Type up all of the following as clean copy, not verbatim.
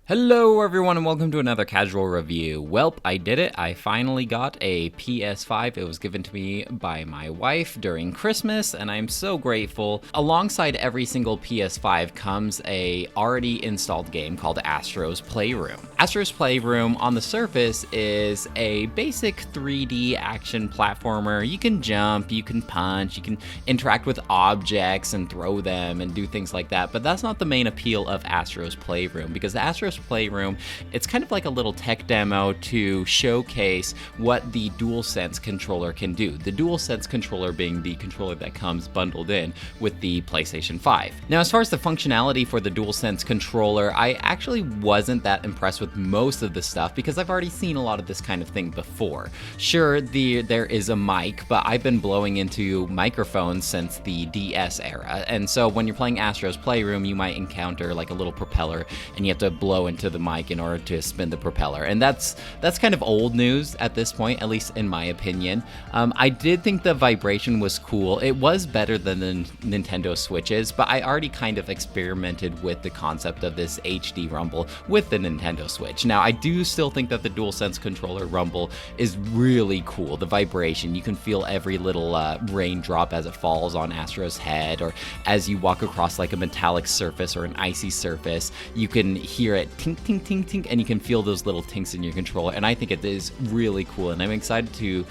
Hello everyone and welcome to another casual review. Welp, I did it. I finally got a PS5. It was given to me by my wife during Christmas and I'm so grateful. Alongside every single PS5 comes a already installed game called Astro's Playroom. Astro's Playroom on the surface is a basic 3D action platformer. You can jump, you can punch, you can interact with objects and throw them and do things like that, but that's not the main appeal of Astro's Playroom because Astro's Playroom, it's kind of like a little tech demo to showcase what the DualSense controller can do. The DualSense controller being the controller that comes bundled in with the PlayStation 5. Now, as far as the functionality for the DualSense controller, I actually wasn't that impressed with most of the stuff because I've already seen a lot of this kind of thing before. Sure, there is a mic, but I've been blowing into microphones since the DS era, and so when you're playing Astro's Playroom, you might encounter like a little propeller and you have to blow into the mic in order to spin the propeller, and that's kind of old news at this point, at least in my opinion. I did think the vibration was cool. It was better than the Nintendo Switches, but I already kind of experimented with the concept of this HD rumble with the Nintendo Switch. Now, I do still think that the DualSense controller rumble is really cool. The vibration, you can feel every little raindrop as it falls on Astro's head, or as you walk across like a metallic surface or an icy surface, you can hear it tink, tink, tink, tink, and you can feel those little tinks in your controller, and I think it is really cool, and I'm excited to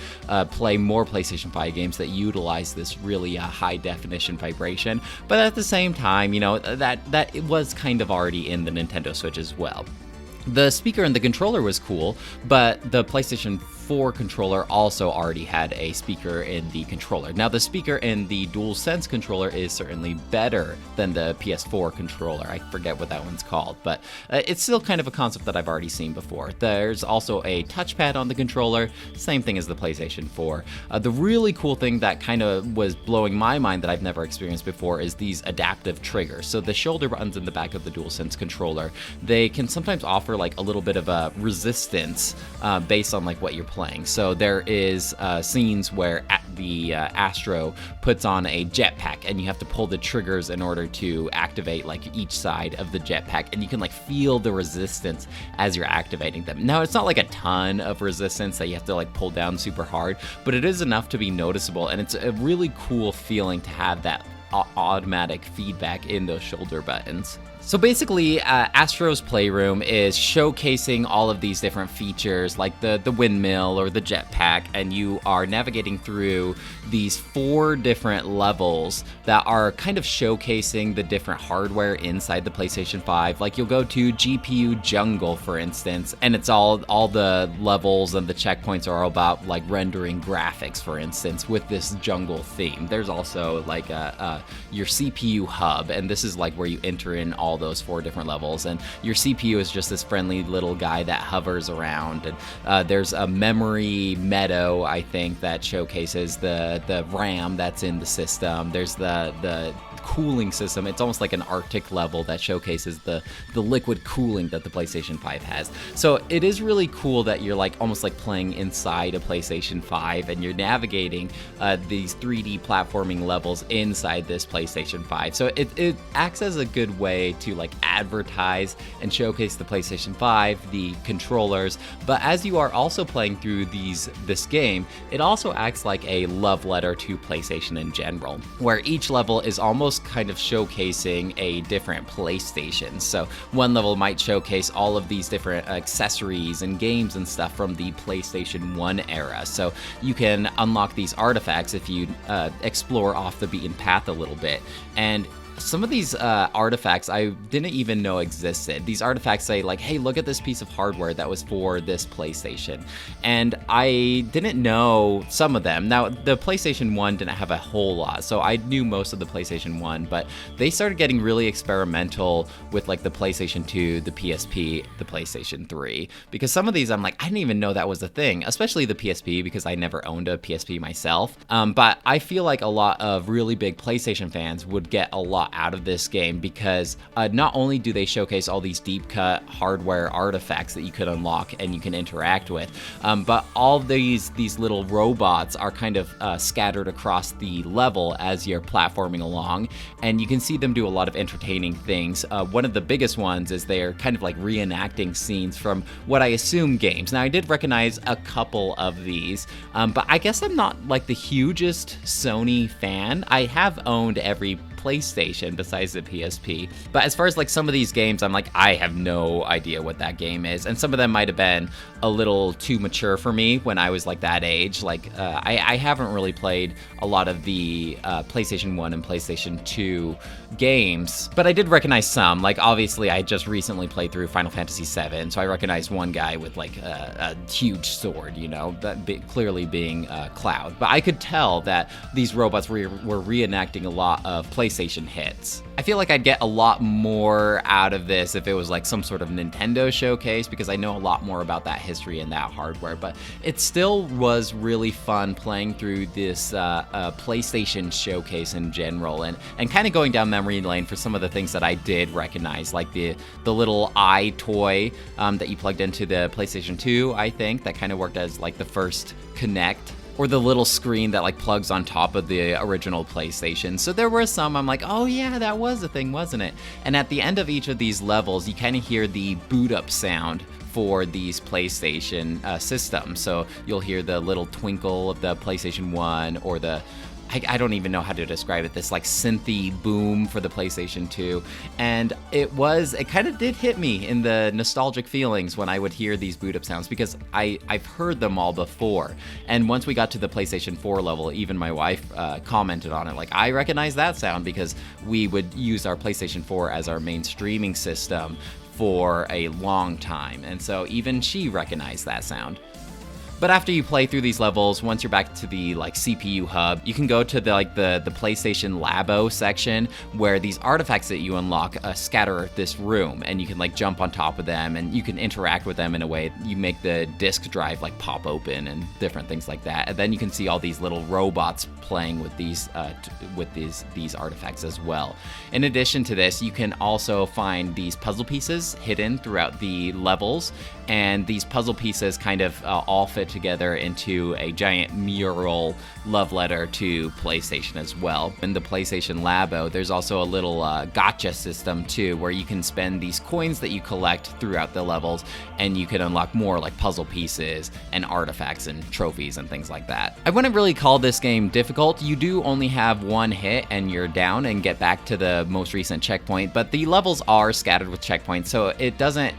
play more PlayStation 5 games that utilize this really high definition vibration, but at the same time, you know, that it was kind of already in the Nintendo Switch as well. The speaker and the controller was cool, but the PlayStation 4 controller also already had a speaker in the controller. Now, the speaker in the DualSense controller is certainly better than the PS4 controller. I forget what that one's called, but it's still kind of a concept that I've already seen before. There's also a touchpad on the controller, same thing as the PlayStation 4. The really cool thing that kind of was blowing my mind that I've never experienced before is these adaptive triggers. So the shoulder buttons in the back of the DualSense controller, they can sometimes offer like a little bit of a resistance based on like what you're playing. So there is scenes where the Astro puts on a jetpack and you have to pull the triggers in order to activate like each side of the jetpack, and you can like feel the resistance as you're activating them. Now, it's not like a ton of resistance that you have to like pull down super hard, but it is enough to be noticeable, and it's a really cool feeling to have that automatic feedback in those shoulder buttons. So basically, Astro's Playroom is showcasing all of these different features like the windmill or the jetpack, and you are navigating through these 4 different levels that are kind of showcasing the different hardware inside the PlayStation 5. Like, you'll go to GPU Jungle, for instance, and it's all the levels and the checkpoints are all about like rendering graphics, for instance, with this jungle theme. There's also like your CPU hub, and this is like where you enter in all those 4 different levels, and your CPU is just this friendly little guy that hovers around, and there's a memory meadow, I think, that showcases the RAM that's in the system. There's the cooling system. It's almost like an Arctic level that showcases the liquid cooling that the PlayStation 5 has. So it is really cool that you're like almost like playing inside a PlayStation 5 and you're navigating these 3D platforming levels inside this PlayStation 5. So it acts as a good way to like advertise and showcase the PlayStation 5, the controllers, but as you are also playing through this game, it also acts like a love letter to PlayStation in general, where each level is almost kind of showcasing a different PlayStation. So one level might showcase all of these different accessories and games and stuff from the PlayStation 1 era. So you can unlock these artifacts if you explore off the beaten path a little bit. And some of these artifacts I didn't even know existed. These artifacts say like, hey, look at this piece of hardware that was for this PlayStation. And I didn't know some of them. Now, the PlayStation 1 didn't have a whole lot, so I knew most of the PlayStation 1, but they started getting really experimental with like the PlayStation 2, the PSP, the PlayStation 3, because some of these I'm like, I didn't even know that was a thing, especially the PSP because I never owned a PSP myself. But I feel like a lot of really big PlayStation fans would get a lot lot out of this game because not only do they showcase all these deep cut hardware artifacts that you could unlock and you can interact with, but all these little robots are kind of scattered across the level as you're platforming along, and you can see them do a lot of entertaining things. One of the biggest ones is they're kind of like reenacting scenes from what I assume games. Now, I did recognize a couple of these, but I guess I'm not like the hugest Sony fan. I have owned every PlayStation besides the PSP, but as far as like some of these games, I'm like, I have no idea what that game is, and some of them might have been a little too mature for me when I was like that age. Like I haven't really played a lot of the PlayStation 1 and PlayStation 2 games, but I did recognize some. Like obviously I just recently played through Final Fantasy VII, so I recognized one guy with like a huge sword, you know, that clearly being Cloud. But I could tell that these robots were reenacting a lot of PlayStation hits. I feel like I'd get a lot more out of this if it was like some sort of Nintendo showcase, because I know a lot more about that history and that hardware, but it still was really fun playing through this PlayStation showcase in general, and kind of going down memory lane for some of the things that I did recognize, like the little eye toy that you plugged into the PlayStation 2, I think, that kind of worked as like the first Kinect, or the little screen that like plugs on top of the original PlayStation. So there were some I'm like, oh yeah, that was a thing, wasn't it? And at the end of each of these levels, you kind of hear the boot up sound for these PlayStation systems. So you'll hear the little twinkle of the PlayStation 1, or I don't even know how to describe it, this like synthy boom for the PlayStation 2. And it kind of did hit me in the nostalgic feelings when I would hear these boot up sounds, because I've heard them all before. And once we got to the PlayStation 4 level, even my wife commented on it, like, I recognize that sound because we would use our PlayStation 4 as our main streaming system for a long time. And so even she recognized that sound. But after you play through these levels, once you're back to the like CPU hub, you can go to the PlayStation Labo section, where these artifacts that you unlock scatter this room, and you can like jump on top of them, and you can interact with them in a way. You make the disk drive like pop open and different things like that. And then you can see all these little robots playing with these artifacts as well. In addition to this, you can also find these puzzle pieces hidden throughout the levels, and these puzzle pieces kind of all fit together into a giant mural love letter to PlayStation as well. In the PlayStation Labo, there's also a little gacha system too, where you can spend these coins that you collect throughout the levels, and you can unlock more like puzzle pieces and artifacts and trophies and things like that. I wouldn't really call this game difficult. You do only have one hit and you're down and get back to the most recent checkpoint, but the levels are scattered with checkpoints, so it doesn't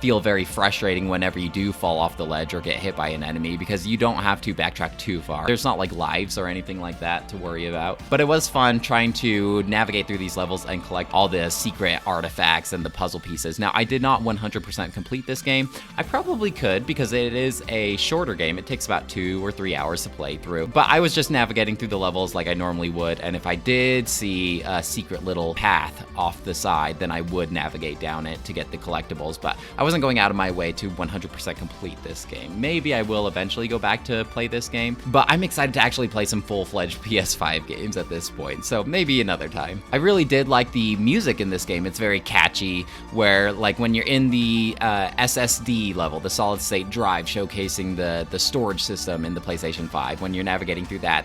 feel very frustrating whenever you do fall off the ledge or get hit by an enemy, because you don't have to backtrack too far. There's not like lives or anything like that to worry about. But it was fun trying to navigate through these levels and collect all the secret artifacts and the puzzle pieces. Now, I did not 100% complete this game. I probably could, because it is a shorter game. It takes about 2 or 3 hours to play through. But I was just navigating through the levels like I normally would, and if I did see a secret little path off the side, then I would navigate down it to get the collectibles. But I wasn't going out of my way to 100% complete this game. Maybe I will eventually go back to play this game, but I'm excited to actually play some full-fledged PS5 games at this point, so maybe another time. I really did like the music in this game. It's very catchy, where like when you're in the SSD level, the solid state drive, showcasing the storage system in the PlayStation 5, when you're navigating through that,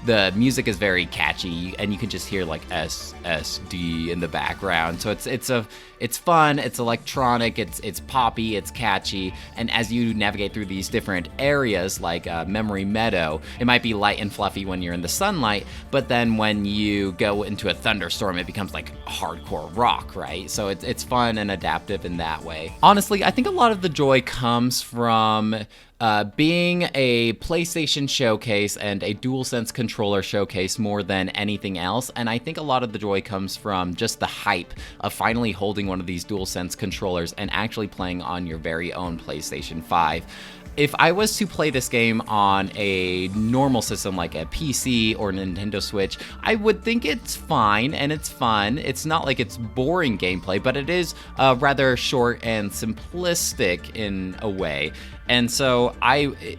the music is very catchy, and you can just hear like SSD in the background. So it's fun, it's electronic, it's poppy, it's catchy, and as you navigate through these different areas like Memory Meadow, it might be light and fluffy when you're in the sunlight, but then when you go into a thunderstorm, it becomes like hardcore rock, right? So it's fun and adaptive in that way. Honestly, I think a lot of the joy comes from being a PlayStation showcase and a DualSense controller showcase more than anything else, and I think a lot of the joy comes from just the hype of finally holding one of these DualSense controllers and actually playing on your very own PlayStation 5. If I was to play this game on a normal system like a PC or Nintendo Switch, I would think it's fine and it's fun. It's not like it's boring gameplay, but it is rather short and simplistic in a way. And so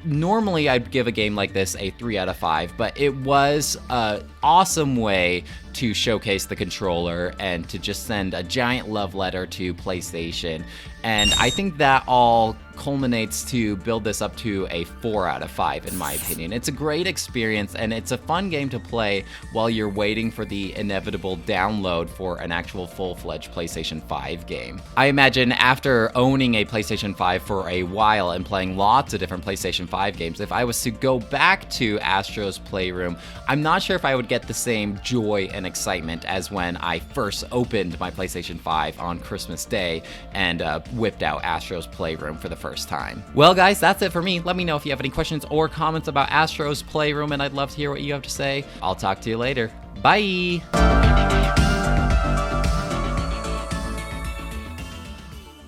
normally I'd give a game like this a 3 out of 5, but it was an awesome way to showcase the controller and to just send a giant love letter to PlayStation. And I think that all culminates to build this up to a 4 out of 5 in my opinion. It's a great experience and it's a fun game to play while you're waiting for the inevitable download for an actual full-fledged PlayStation 5 game. I imagine after owning a PlayStation 5 for a while and playing lots of different PlayStation 5 games, if I was to go back to Astro's Playroom, I'm not sure if I would get the same joy and excitement as when I first opened my PlayStation 5 on Christmas Day and whipped out Astro's Playroom for the first time. Well guys, that's it for me. Let me know if you have any questions or comments about Astro's Playroom, and I'd love to hear what you have to say. I'll talk to you later. Bye!